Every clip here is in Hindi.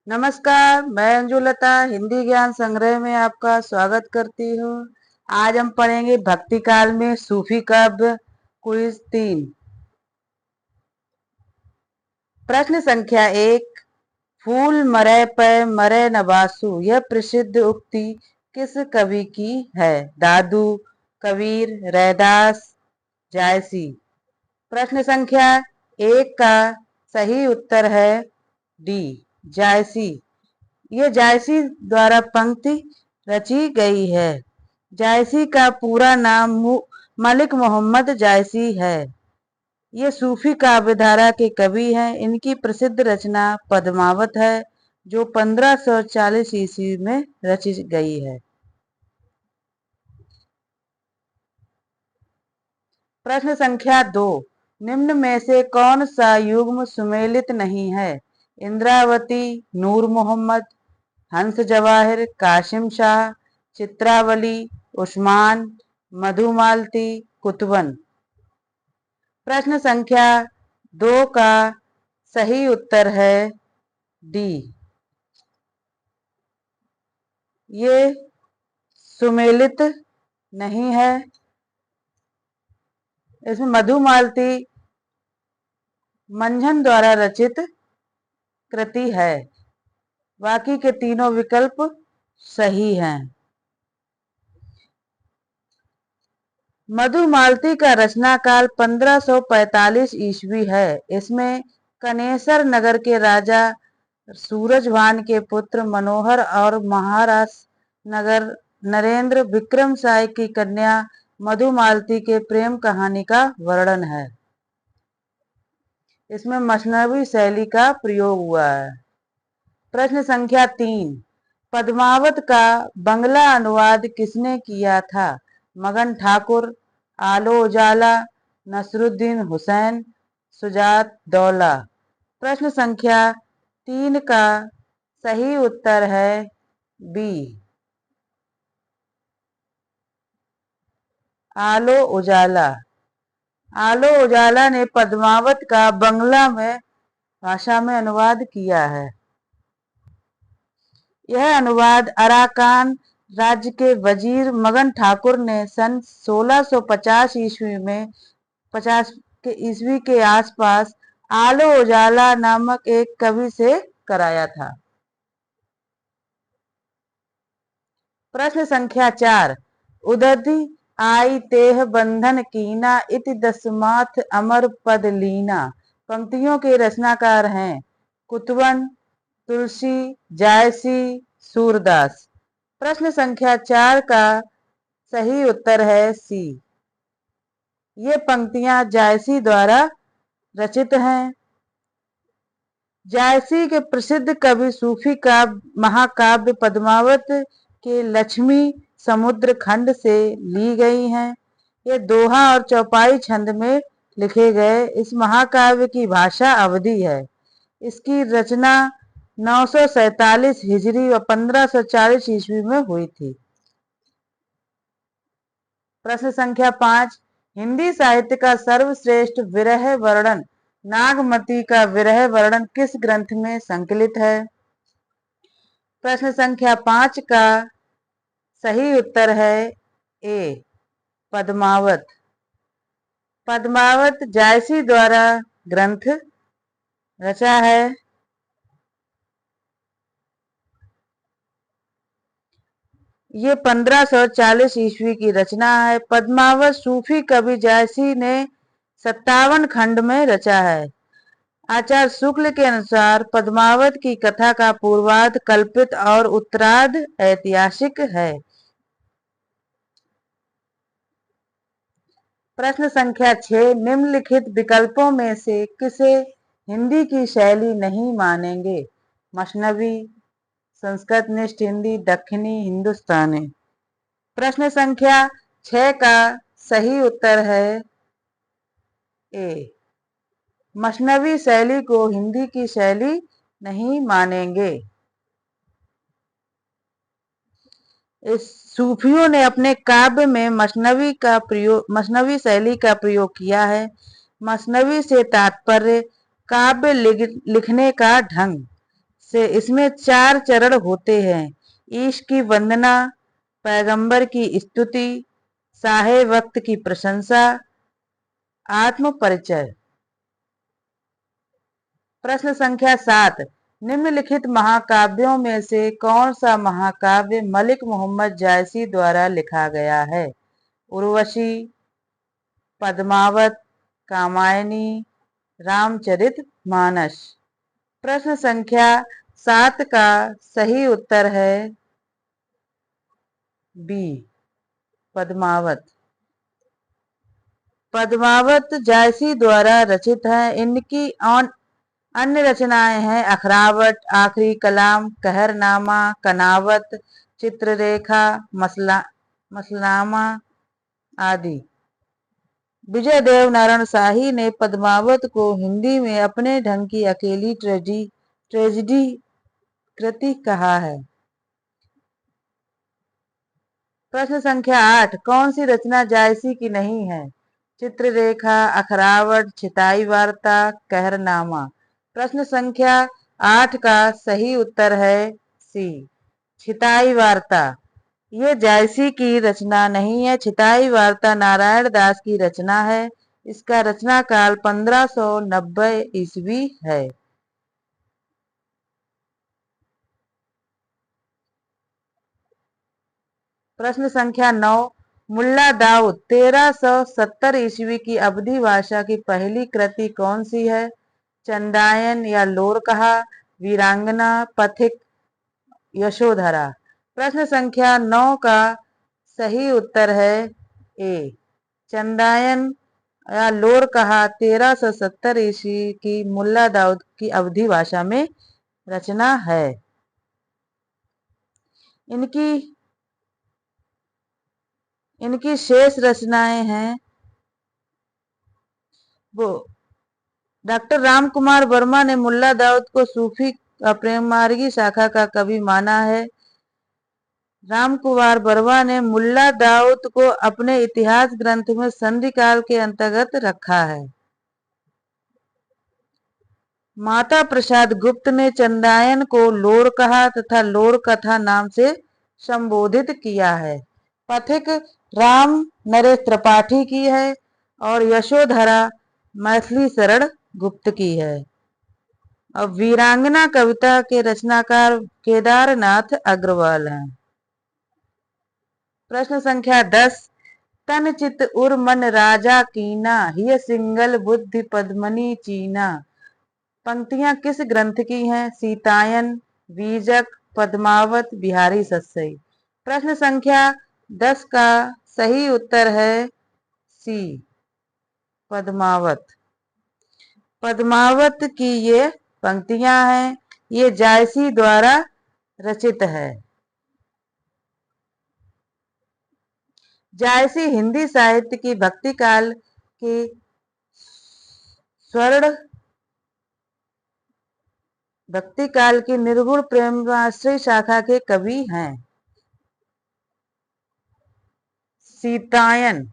नमस्कार, मैं अंजुलता हिंदी ज्ञान संग्रह में आपका स्वागत करती हूँ। आज हम पढ़ेंगे भक्ति काल में सूफी काव्य क्विज 3। प्रश्न संख्या 1। फूल मरे पे मरे न बासु, यह प्रसिद्ध उक्ति किस कवि की है? दादू, कबीर, रैदास, जायसी। प्रश्न संख्या 1 का सही उत्तर है डी, जायसी। ये जायसी द्वारा पंक्ति रची गई है। जायसी का पूरा नाम मलिक मोहम्मद जायसी है। ये सूफी काव्यधारा के कवि हैं। इनकी प्रसिद्ध रचना पद्मावत है, जो 1540 ईस्वी में रची गई है। प्रश्न संख्या 2। निम्न में से कौन सा युग्म सुमेलित नहीं है? इंद्रावती, नूर मोहम्मद, हंस जवाहिर, कासिम शाह, चित्रावली, उस्मान, मधुमालती, कुतुबन। प्रश्न संख्या 2 का सही उत्तर है डी। ये सुमेलित नहीं है। इसमें मधुमालती मंझन द्वारा रचित कृति है। बाकी के तीनों विकल्प सही हैं। मधुमालती का रचना काल 1545 ईस्वी है। इसमें कनेसर नगर के राजा सूरजभान के पुत्र मनोहर और महाराष्ट्र नगर नरेंद्र विक्रम साय की कन्या मधुमालती के प्रेम कहानी का वर्णन है। इसमें मसनवी शैली का प्रयोग हुआ है। प्रश्न संख्या 3। पद्मावत का बंगला अनुवाद किसने किया था? मगन ठाकुर, आलो उजाला, नसरुद्दीन हुसैन, सुजात दौला। प्रश्न संख्या 3 का सही उत्तर है बी, आलो उजाला। आलो उजाला ने पद्मावत का बंगला में भाषा में अनुवाद किया है। यह अनुवाद अराकान राज्य के वजीर मगन ठाकुर ने सन 1650 ईस्वी में 50 के ईस्वी के आसपास आलो उजाला नामक एक कवि से कराया था। प्रश्न संख्या 4। उदधि आई तेह बंधन कीना, इति दसमाथ अमर पद लीना। पंक्तियों के रचनाकार हैं कुतुबन, तुलसी, जायसी, सूरदास। प्रश्न संख्या 4 का सही उत्तर है सी। ये पंक्तियां जायसी द्वारा रचित हैं। जायसी के प्रसिद्ध कवि सूफी काव्य महाकाव्य पद्मावत के लक्ष्मी समुद्र खंड से ली गई हैं। ये दोहा और चौपाई छंद में लिखे गए इस महाकाव्य की भाषा अवधी है। इसकी रचना 947 हिजरी व 1540 ईस्वी में हुई थी। प्रश्न संख्या 5। हिंदी साहित्य का सर्वश्रेष्ठ विरह वर्णन नागमती का विरह वर्णन किस ग्रंथ में संकलित है? प्रश्न संख्या 5 का सही उत्तर है ए, पद्मावत। पद्मावत जायसी द्वारा ग्रंथ रचा है। ये 1540 ईस्वी की रचना है। पद्मावत सूफी कवि जायसी ने 57 खंड में रचा है। आचार्य शुक्ल के अनुसार पद्मावत की कथा का पूर्वार्ध कल्पित और उत्तरार्ध ऐतिहासिक है। प्रश्न संख्या 6। निम्नलिखित विकल्पों में से किसे हिंदी की शैली नहीं मानेंगे? मसनवी, संस्कृतनिष्ठ हिंदी, दक्षिणी हिंदुस्तानी। प्रश्न संख्या 6 का सही उत्तर है ए, मसनवी शैली को हिंदी की शैली नहीं मानेंगे। इस सूफियों ने अपने काव्य में मसनवी शैली का प्रयोग किया है। मसनवी से तात्पर्य काव्य लिखने का ढंग, से इसमें 4 चरण होते हैं। ईश की वंदना, पैगंबर की स्तुति, साहे वक्त की प्रशंसा, आत्म परिचय। प्रश्न संख्या 7, निम्नलिखित महाकाव्यों में से कौन सा महाकाव्य मलिक मोहम्मद जायसी द्वारा लिखा गया है? उर्वशी, पद्मावत, कामायनी, रामचरितमानस। प्रश्न संख्या 7 का सही उत्तर है बी, पद्मावत। पद्मावत जायसी द्वारा रचित है। इनकी अन्य रचनाएं हैं अखरावट, आखिरी कलाम, कहरनामा, कनावत, चित्ररेखा, मसलामा आदि। विजय देव नारायण शाही ने पद्मावत को हिंदी में अपने ढंग की अकेली ट्रेजेडी कृति कहा है। प्रश्न संख्या 8, कौन सी रचना जायसी की नहीं है? चित्ररेखा, अखरावट, छिताई वार्ता, कहरनामा। प्रश्न संख्या 8 का सही उत्तर है सी, छिताई वार्ता। ये जायसी की रचना नहीं है। छिताई वार्ता नारायण दास की रचना है। इसका रचना काल 1590 ईस्वी है। प्रश्न संख्या 9, मुल्ला दाऊद 1370 ईस्वी की अवधी भाषा की पहली कृति कौन सी है? चंदायन या लोरकहा, वीरांगना, पथिक, यशोधरा। प्रश्न संख्या 9 का सही उत्तर है ए, चंदायन या लोरकहा 1370 ईस्वी की मुल्ला दाऊद की अवधी भाषा में रचना है। इनकी शेष रचनाएं हैं वो डॉक्टर राम कुमार वर्मा ने मुल्ला दाऊद को सूफी प्रेम मार्गी शाखा का कवि माना है। राम कुमार वर्मा ने मुल्ला दाऊद को अपने इतिहास ग्रंथ में संधि काल के अंतर्गत रखा है। माता प्रसाद गुप्त ने चंदायन को लोरकहा तथा लोरकथा नाम से संबोधित किया है। पथिक राम नरेश त्रिपाठी की है और यशोधरा मैथिली शरण गुप्त की है। और वीरांगना कविता के रचनाकार केदारनाथ अग्रवाल हैं। प्रश्न संख्या 10, तन चित उर मन राजा कीना, हिय सिंगल बुद्धि पद्मनी चीना। पंक्तियां किस ग्रंथ की हैं? सीतायन, बीजक, पद्मावत, बिहारी सस्सई। प्रश्न संख्या 10 का सही उत्तर है सी, पद्मावत। पद्मावत की ये पंक्तियां हैं, ये जायसी द्वारा रचित है। जायसी हिंदी साहित्य की भक्ति काल की स्वर्ण भक्ति काल की निर्गुण प्रेमाश्रय शाखा के कवि हैं। सीतायन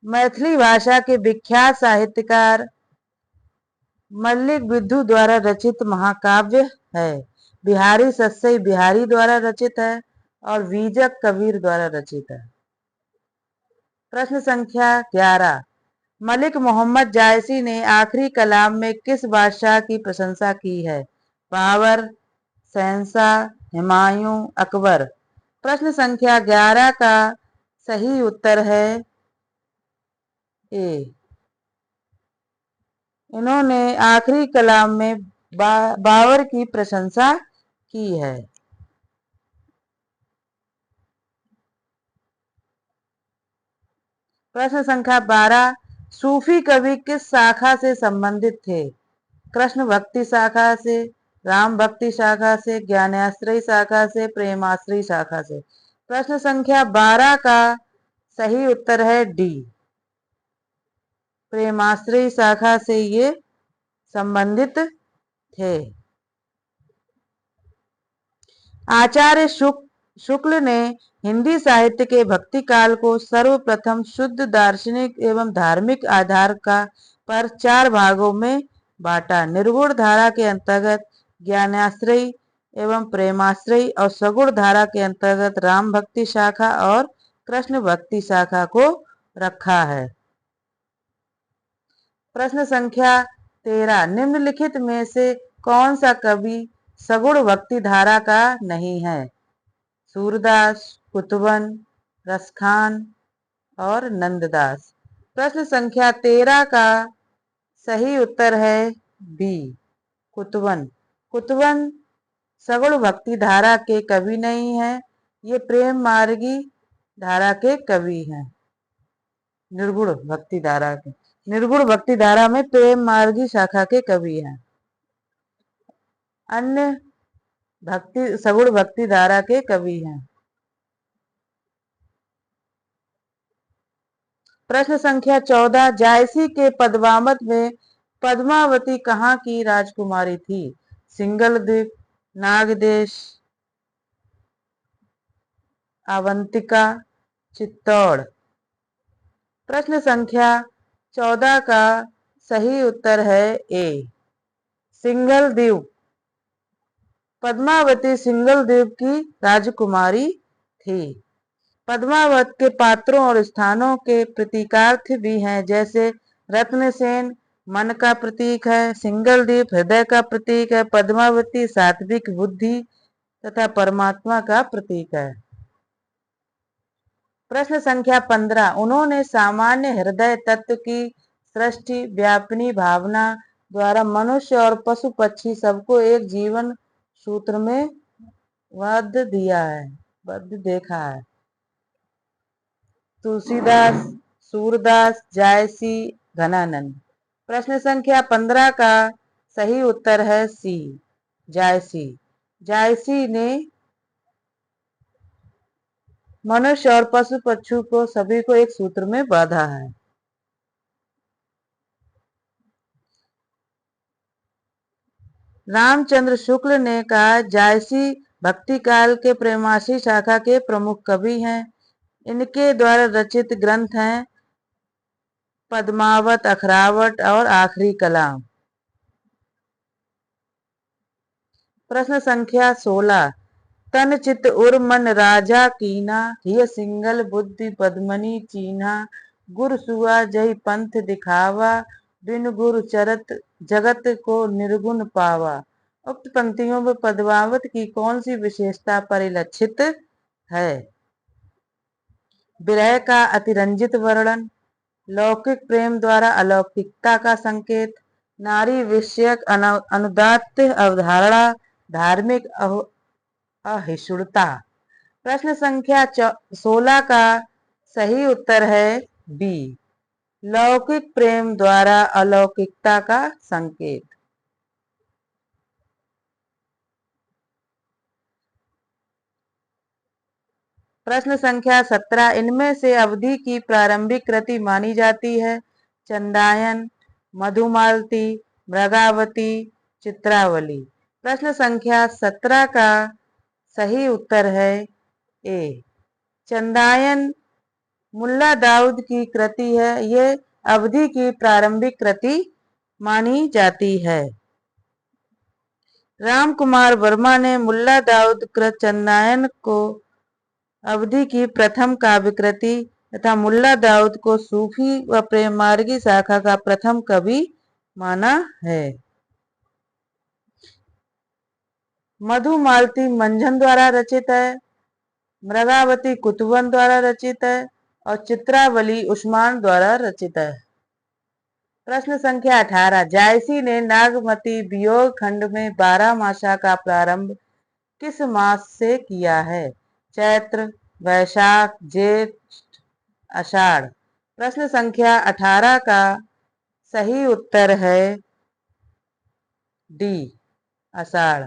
मैथिली भाषा के विख्यात साहित्यकार मल्लिक विद्धु द्वारा रचित महाकाव्य है। बिहारी सस्सई बिहारी द्वारा रचित है और बीजक कबीर द्वारा रचित है। प्रश्न संख्या 11, मलिक मोहम्मद जायसी ने आखिरी कलाम में किस बादशाह की प्रशंसा की है? बाबर, शहंशाह, हुमायूं, अकबर। प्रश्न संख्या 11 का सही उत्तर है ए, इन्होंने आखिरी कलाम में बाबर की प्रशंसा की है। प्रश्न संख्या 12, सूफी कवि किस शाखा से संबंधित थे? कृष्ण भक्ति शाखा से, राम भक्ति शाखा से, ज्ञानाश्रय शाखा से, प्रेमाश्रय शाखा से। प्रश्न संख्या 12 का सही उत्तर है डी, प्रेमाश्रय शाखा से ये संबंधित थे। आचार्य शुक्ल ने हिंदी साहित्य के भक्ति काल को सर्वप्रथम शुद्ध दार्शनिक एवं धार्मिक आधार पर 4 भागों में बांटा। निर्गुण धारा के अंतर्गत ज्ञानाश्रयी एवं प्रेमाश्रयी और सगुण धारा के अंतर्गत राम भक्ति शाखा और कृष्ण भक्ति शाखा को रखा है। प्रश्न संख्या 13, निम्नलिखित में से कौन सा कवि सगुण भक्ति धारा का नहीं है? सूरदास, कुतवन, रसखान और नंददास। प्रश्न संख्या 13 का सही उत्तर है बी, कुतवन। कुतवन सगुण भक्ति धारा के कवि नहीं है, ये प्रेम मार्गी धारा के कवि हैं। निर्गुण भक्ति धारा के, निर्गुण भक्ति धारा में प्रेम मार्गी शाखा के कवि हैं। अन्य भक्ति सगुण भक्ति धारा के कवि हैं। प्रश्न संख्या 14, जायसी के पद्मावत में पद्मावती कहाँ की राजकुमारी थी? सिंगलद्वीप, नागदेश, अवंतिका, चित्तौड़। प्रश्न संख्या 14 का सही उत्तर है ए, सिंगलद्वीप। पद्मावती सिंगलद्वीप की राजकुमारी थी। पद्मावत के पात्रों और स्थानों के प्रतीकार्थ भी हैं, जैसे रत्नसेन मन का प्रतीक है, सिंगलद्वीप हृदय का प्रतीक है, पद्मावती सात्विक बुद्धि तथा परमात्मा का प्रतीक है। प्रश्न संख्या 15, उन्होंने सामान्य हृदय तत्व की सृष्टि व्यापिनी भावना द्वारा मनुष्य और पशु पक्षी सबको एक जीवन सूत्र में बद्ध देखा है। तुलसीदास, सूरदास, जायसी, घनानंद। प्रश्न संख्या 15 का सही उत्तर है सी, जायसी। जायसी ने मनुष्य और पशु पक्षी को सभी को एक सूत्र में बांधा है। रामचंद्र शुक्ल ने कहा, जायसी भक्ति काल के प्रेमासी शाखा के प्रमुख कवि हैं। इनके द्वारा रचित ग्रंथ हैं पद्मावत, अखरावट और आखिरी कलाम। प्रश्न संख्या 16, तन चित उर मन राजा कीना, हिय सिंगल बुद्धि पद्मनी चीन्हा, गुरु सुआ जही पंथ दिखावा, बिन गुरु चरत जगत को निर्गुण पावा। उक्त पंक्तियों में पद्मावत की कौन सी विशेषता परिलक्षित है? विरह का अतिरंजित वर्णन, लौकिक प्रेम द्वारा अलौकिकता का संकेत, नारी विषयक अनुदात्त अवधारणा, धार्मिक अहिष्णुता। प्रश्न संख्या 16 का सही उत्तर है बी, लौकिक प्रेम द्वारा अलौकिकता का संकेत। प्रश्न संख्या 17, इनमें से अवधि की प्रारंभिक कृति मानी जाती है? चंदायन, मधुमालती, मृगावती, चित्रावली। प्रश्न संख्या 17 का सही उत्तर है ए, चंदायन मुल्ला दाऊद की कृति है, ये अवधि की प्रारंभिक कृति मानी जाती है। राम कुमार वर्मा ने मुल्ला दाऊद कृत चंदायन को अवधि की प्रथम काव्य कृति तथा मुल्ला दाऊद को सूफी व प्रेम मार्गी शाखा का प्रथम कवि माना है। मधुमालती मंझन द्वारा रचित है, मृगावती कुतवन द्वारा रचित है और चित्रावली उस्मान द्वारा रचित है। प्रश्न संख्या 18, जायसी ने नागमती वियोग खंड में 12 मासा का प्रारंभ किस मास से किया है? चैत्र, वैशाख, जेठ, आषाढ़। प्रश्न संख्या 18 का सही उत्तर है डी, आषाढ़।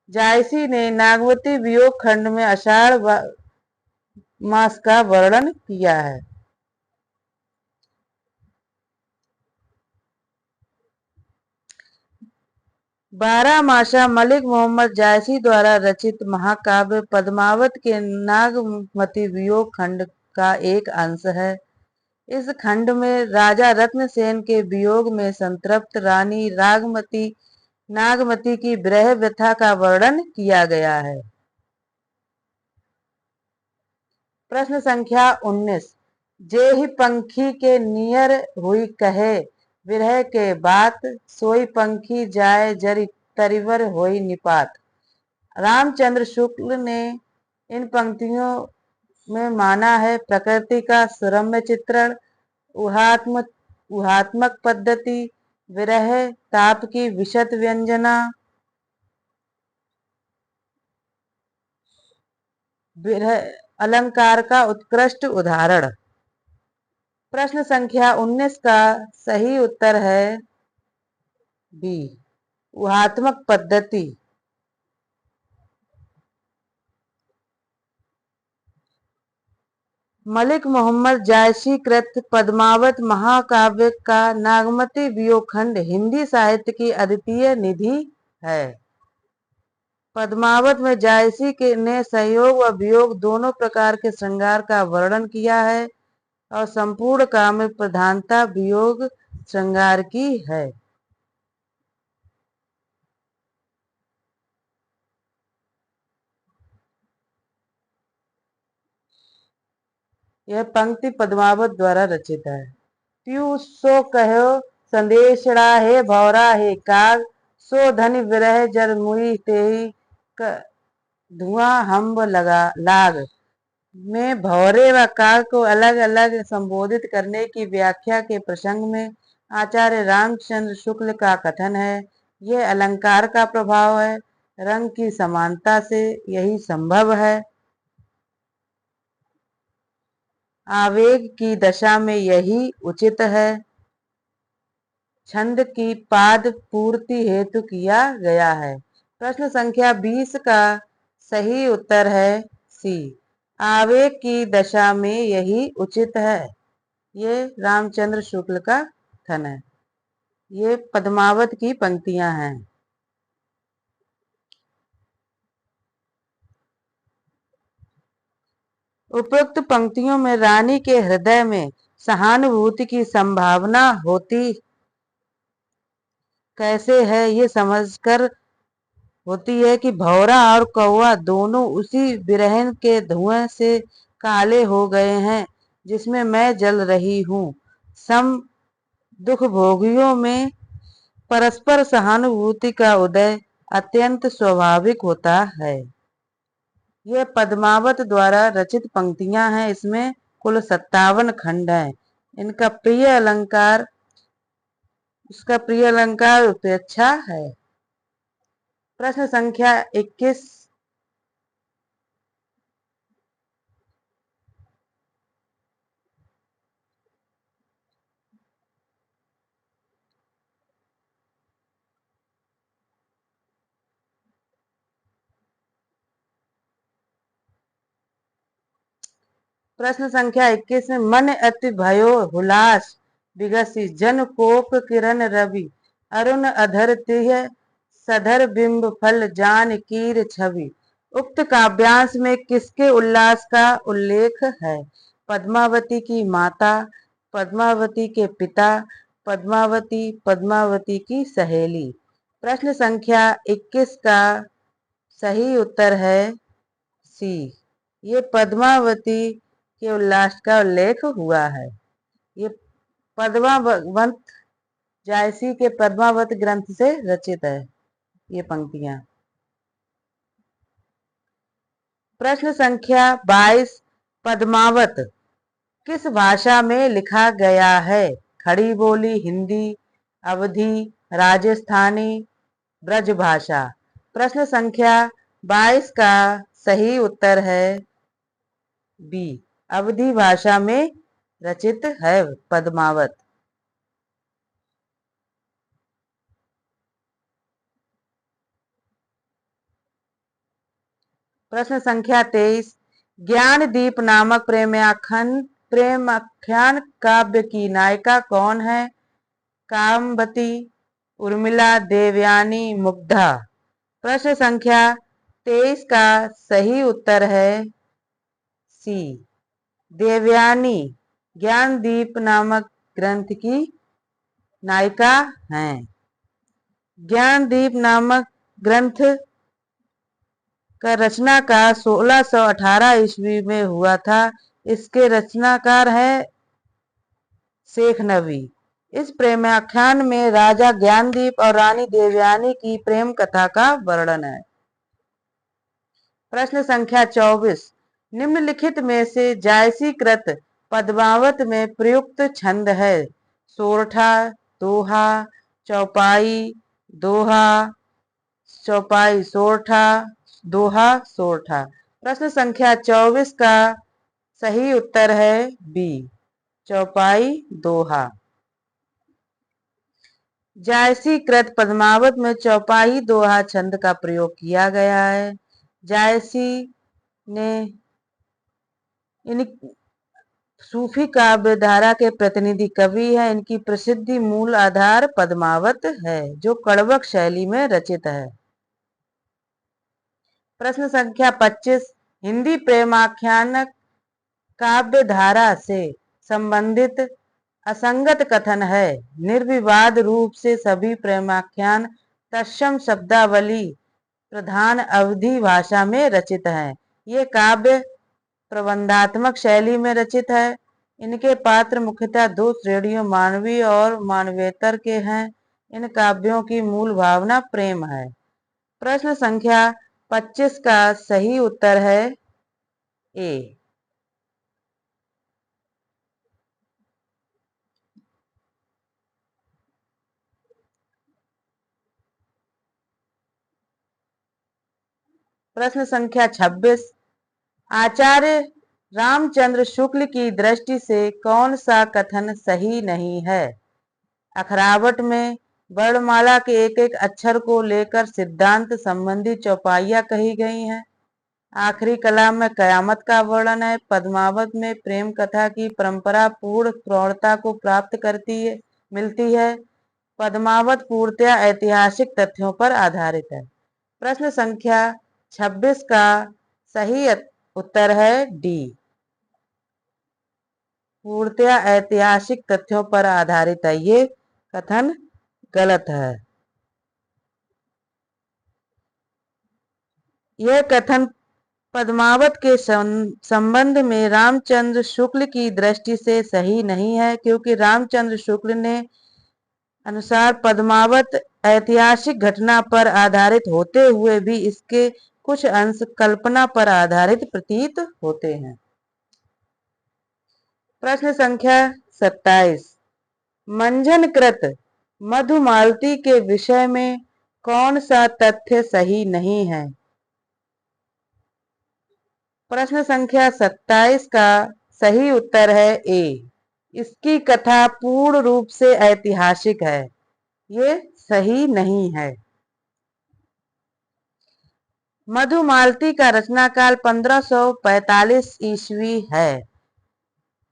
जायसी ने नागवती वियोग खंड में आषाढ़ मास का वर्णन किया है। बारहमासा मलिक मोहम्मद जायसी द्वारा रचित महाकाव्य पद्मावत के नागमती वियोग खंड का एक अंश है। इस खंड में राजा रत्नसेन के वियोग में संतप्त रानी नागमती की विरह व्यथा का वर्णन किया गया है। प्रश्न संख्या 19। जेहि पंखी के नियर हुई कहे विरह के बात, सोई पंखी जाए जरि तरिवर होई निपात। रामचंद्र शुक्ल ने इन पंक्तियों में माना है प्रकृति का सुरम्य चित्रण, ऊहात्मक पद्धति, विरह ताप की विशद व्यंजना, विरह अलंकार का उत्कृष्ट उदाहरण। प्रश्न संख्या 19 का सही उत्तर है बी, ऊहात्मक पद्धति। मलिक मोहम्मद जायसी कृत पद्मावत महाकाव्य का नागमती वियोग खंड हिंदी साहित्य की अद्वितीय निधि है। पद्मावत में जायसी ने संयोग व वियोग दोनों प्रकार के श्रृंगार का वर्णन किया है और संपूर्ण काव्य में प्रधानता वियोग श्रृंगार की है। यह पंक्ति पद्मावत द्वारा रचित है। त्यू सो कहो संदेशड़ा हे भौरा हे काग, सो धनि विरह जर मुई तेहि धुआं हम्ब लाग। में भौरे व काग को अलग अलग संबोधित करने की व्याख्या के प्रसंग में आचार्य रामचंद्र शुक्ल का कथन है, यह अलंकार का प्रभाव है, रंग की समानता से यही संभव है, आवेग की दशा में यही उचित है, छंद की पाद पूर्ति हेतु किया गया है। प्रश्न संख्या 20 का सही उत्तर है सी, आवेग की दशा में यही उचित है। ये रामचंद्र शुक्ल का कथन है। ये पद्मावत की पंक्तियां हैं। उपरोक्त पंक्तियों में रानी के हृदय में सहानुभूति की संभावना होती कैसे है, ये समझकर होती है कि भौरा और कौवा दोनों उसी बिरहन के धुएं से काले हो गए हैं जिसमें मैं जल रही हूँ। सम दुख भोगियों में परस्पर सहानुभूति का उदय अत्यंत स्वाभाविक होता है। यह पद्मावत द्वारा रचित पंक्तियां हैं। इसमें कुल 57 खंड हैं। इसका प्रिय अलंकार उपेक्षा है। प्रश्न संख्या 21। प्रश्न संख्या 21 में मन अति भयो हुलास विगसी, जन कोप किरण रवि, अरुण अधर तिह सधर बिंब फल जान कीर छवि। उक्त काव्यांश में किसके उल्लास का उल्लेख है? पद्मावती की माता, पद्मावती के पिता, पद्मावती की सहेली। प्रश्न संख्या 21 का सही उत्तर है सी, ये पद्मावती के उल्लास का उल्लेख हुआ है। ये पद्मावत जायसी के पद्मावत ग्रंथ से रचित है ये पंक्तियां। प्रश्न संख्या 22। पद्मावत किस भाषा में लिखा गया है? खड़ी बोली, हिंदी, अवधी, राजस्थानी, ब्रजभाषा। प्रश्न संख्या 22 का सही उत्तर है बी, अवधी भाषा में रचित है पद्मावत। प्रश्न संख्या 23। ज्ञानदीप नामक प्रेमाख्यान काव्य की नायिका कौन है? कामवती, उर्मिला, देवयानी, मुग्धा। प्रश्न संख्या 23 का सही उत्तर है सी, देवयानी। ज्ञानदीप नामक ग्रंथ की नायिका हैं। ज्ञानदीप नामक ग्रंथ का रचनाकार 1618 ईस्वी में हुआ था। इसके रचनाकार है शेख नबी। इस प्रेमाख्यान में राजा ज्ञानदीप और रानी देवयानी की प्रेम कथा का वर्णन है। प्रश्न संख्या 24। निम्नलिखित में से जायसी कृत पद्मावत में प्रयुक्त छंद है। सोरठा, दोहा, चौपाई, दोहा, चौपाई, सोरठा, दोहा, सोरठा। प्रश्न संख्या 24 का सही उत्तर है बी, चौपाई, दोहा। जायसी कृत पद्मावत में चौपाई दोहा छंद का प्रयोग किया गया है। जायसी ने इन सूफी काव्य धारा के प्रतिनिधि कवि है। इनकी प्रसिद्धि मूल आधार पद्मावत है, जो कड़वक शैली में रचित है। प्रश्न संख्या 25। हिंदी प्रेमाख्यान काव्य धारा से संबंधित असंगत कथन है। निर्विवाद रूप से सभी प्रेमाख्यान तत्सम शब्दावली प्रधान अवधी भाषा में रचित हैं। ये काव्य प्रबंधात्मक शैली में रचित है। इनके पात्र मुख्यतः दो श्रेणियों मानवीय और मानवेतर के हैं। इन काव्यों की मूल भावना प्रेम है। प्रश्न संख्या 25 का सही उत्तर है ए। प्रश्न संख्या 26। आचार्य रामचंद्र शुक्ल की दृष्टि से कौन सा कथन सही नहीं है। अखरावट में वर्णमाला के एक एक अक्षर को लेकर सिद्धांत संबंधी चौपाइयां कही गई हैं। आखिरी कलाम में कयामत का वर्णन है। पद्मावत में प्रेम कथा की परंपरा पूर्ण प्रौढ़ता को प्राप्त मिलती है। पद्मावत पूर्णतया ऐतिहासिक तथ्यों पर आधारित है। प्रश्न संख्या 26 का सही उत्तर है डी, पूर्णतया ऐतिहासिक तथ्यों पर आधारित है। ये कथन गलत है। यह कथन पद्मावत के संबंध में रामचंद्र शुक्ल की दृष्टि से सही नहीं है, क्योंकि रामचंद्र शुक्ल ने अनुसार पद्मावत ऐतिहासिक घटना पर आधारित होते हुए भी इसके कुछ अंश कल्पना पर आधारित प्रतीत होते हैं। प्रश्न संख्या 27। मंझनकृत मधुमालती के विषय में कौन सा तथ्य सही नहीं है। प्रश्न संख्या 27 का सही उत्तर है ए। इसकी कथा पूर्ण रूप से ऐतिहासिक है। ये सही नहीं है। मधुमालती का रचनाकाल 1545 ईस्वी है।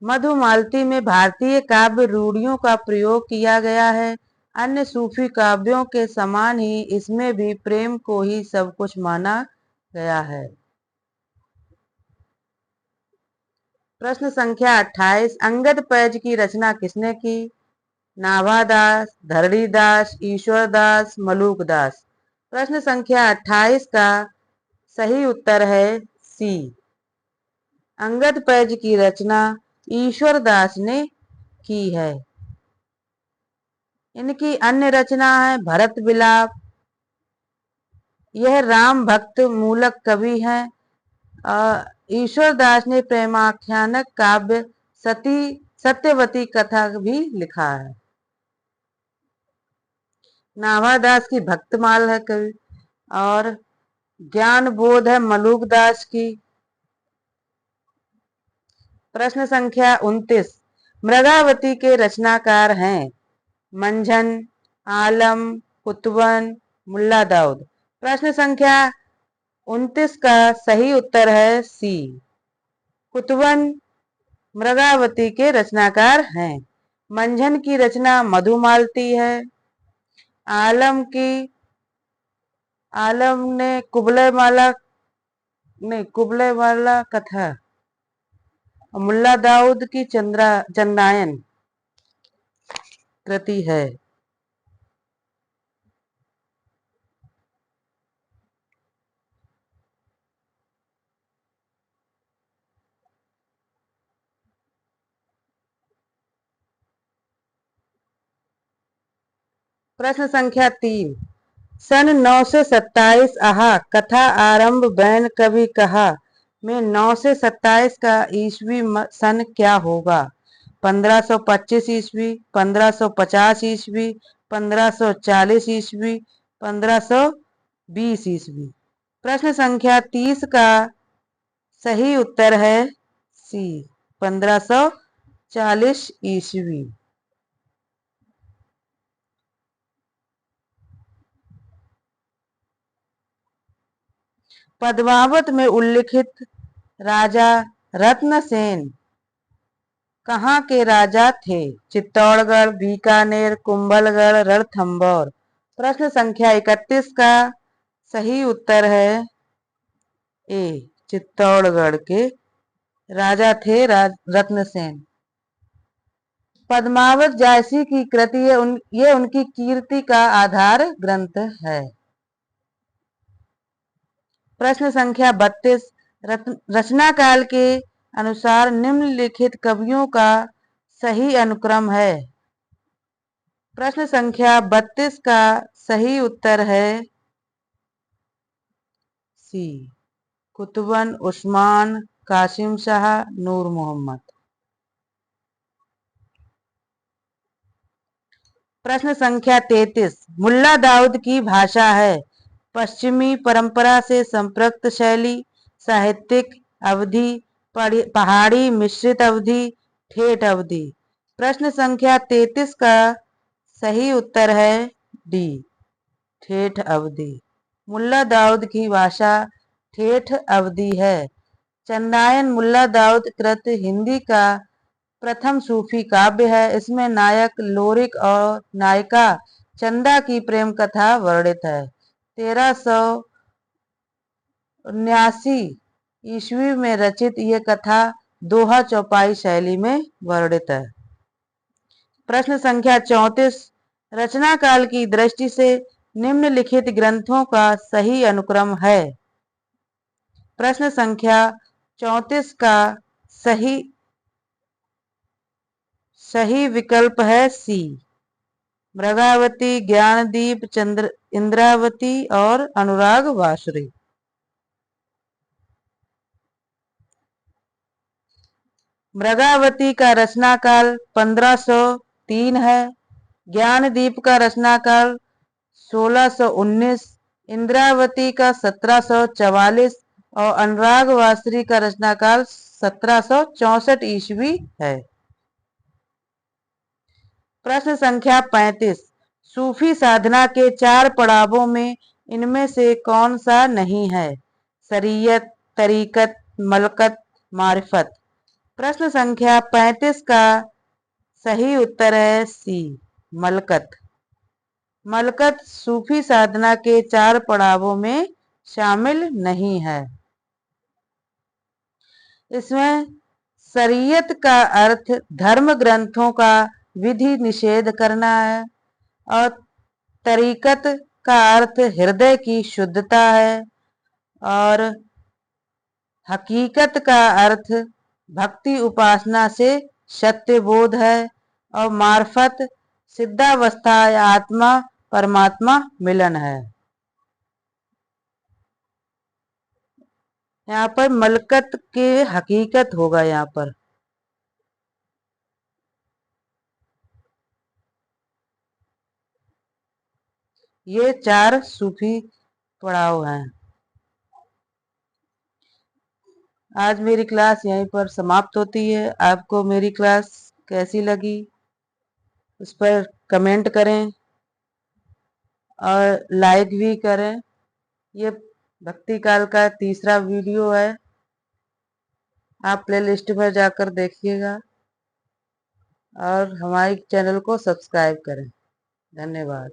मधुमालती में भारतीय काव्य रूढ़ियों का प्रयोग किया गया है। अन्य सूफी काव्यों के समान ही इसमें भी प्रेम को ही सब कुछ माना गया है। प्रश्न संख्या 28। अंगद पैज की रचना किसने की। नाभादास, धरणीदास, ईश्वरदास, मलूकदास। प्रश्न संख्या 28 का सही उत्तर है सी। अंगद पैज की रचना ईश्वरदास ने की है। इनकी अन्य रचना है भरत विलाप। यह राम भक्त मूलक कवि हैं। ईश्वरदास ने प्रेमाख्यानक काव्य सत्यवती कथा भी लिखा है। नाभादास की भक्तमाल है कवि, और ज्ञान बोध है मलूकदास की। प्रश्न संख्या 29। मृगावती के रचनाकार हैं मंझन, आलम, कुतवन, मुल्ला दाऊद। प्रश्न संख्या 29 का सही उत्तर है सी। कुतवन मृगावती के रचनाकार हैं। मंझन की रचना मधुमालती है। आलम ने कुबलय माला कथा और मुल्ला दाऊद की चंदायन कृति है। प्रश्न संख्या 3। सन 927 आहा कथा आरंभ बैन कभी कहा में 927 का ईस्वी सन क्या होगा? 1525 ईस्वी, 1550 ईस्वी, 1540 ईस्वी, 1520 ईस्वी। प्रश्न संख्या 30 का सही उत्तर है सी, 1540 ईस्वी। पद्मावत में उल्लिखित राजा रत्नसेन कहाँ के राजा थे? चित्तौड़गढ़, बीकानेर, कुंभलगढ़, रणथंभौर। प्रश्न संख्या 31 का सही उत्तर है ए, चित्तौड़गढ़ के राजा थे रत्नसेन। पद्मावत जायसी की कृति ये उनकी कीर्ति का आधार ग्रंथ है। प्रश्न संख्या 32। रचना काल के अनुसार निम्नलिखित कवियों का सही अनुक्रम है। प्रश्न संख्या 32 का सही उत्तर है सी, कुतुबन, उस्मान, कासिम शाह, नूर मोहम्मद। प्रश्न संख्या 33। मुल्ला दाऊद की भाषा है पश्चिमी परंपरा से संप्रक्त शैली, साहित्यिक अवधि, पहाड़ी मिश्रित अवधि, ठेठ अवधि। प्रश्न संख्या 33 का सही उत्तर है डी, ठेठ अवधि। मुल्ला दाऊद की भाषा ठेठ अवधि है। चंदायन मुल्ला दाऊद कृत हिंदी का प्रथम सूफी काव्य है। इसमें नायक लोरिक और नायिका चंदा की प्रेम कथा वर्णित है। 1379 ईस्वी में रचित ये कथा दोहा चौपाई शैली में वर्णित है। प्रश्न संख्या 34। रचना काल की दृष्टि से निम्नलिखित ग्रंथों का सही अनुक्रम है। प्रश्न संख्या 34 का सही विकल्प है सी, मृगावती, ज्ञानदीप, इंद्रावती और अनुराग वासुरी। मृगावती का रचनाकाल 1503 है। ज्ञानदीप का रचनाकाल 1619, इंद्रावती का 1744 और अनुराग वासुरी का रचनाकाल 1764 ईस्वी है। प्रश्न संख्या 35। सूफी साधना के 4 पड़ावों में इनमें से कौन सा नहीं है? शरीयत, तरीकत, मलकत, मारिफत। प्रश्न संख्या 35 का सही उत्तर है सी, मलकत। मलकत सूफी साधना के 4 पड़ावों में शामिल नहीं है। इसमें शरीयत का अर्थ धर्म ग्रंथों का विधि निषेध करना है और तरीकत का अर्थ हृदय की शुद्धता है और हकीकत का अर्थ भक्ति उपासना से सत्य बोध है और मार्फत सिद्धावस्था या आत्मा परमात्मा मिलन है। यहाँ पर मलकत के हकीकत होगा। यहाँ पर ये 4 सूफी पड़ाव हैं। आज मेरी क्लास यहीं पर समाप्त होती है। आपको मेरी क्लास कैसी लगी उस पर कमेंट करें और लाइक भी करें। ये भक्ति काल का तीसरा वीडियो है। आप प्लेलिस्ट में जाकर देखिएगा और हमारे चैनल को सब्सक्राइब करें। धन्यवाद।